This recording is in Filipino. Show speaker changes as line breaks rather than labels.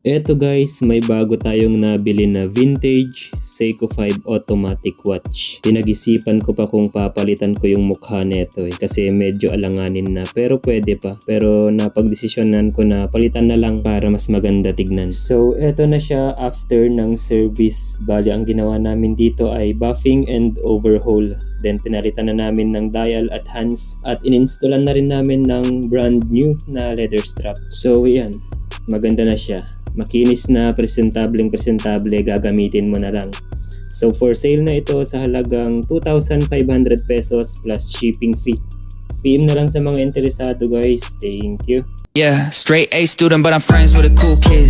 Eto guys, may bago tayong nabili na vintage Seiko 5 automatic watch. Pinag-isipan ko pa kung papalitan ko yung mukha neto kasi medyo alanganin na, pero pwede pa. Pero napagdesisyonan ko na palitan na lang para mas maganda tignan. So eto na siya after ng service. Bali ang ginawa namin dito ay buffing and overhaul. Then pinalitan na namin ng dial at hands at ininstallan na rin namin ng brand new na leather strap. So yan, maganda na siya. Makinis na, presentable, gagamitin mo na lang. So for sale na ito sa halagang 2,500 pesos plus shipping fee. PM na lang sa mga interesado guys. Thank you.
Yeah, straight A student but I'm friends with a cool kid.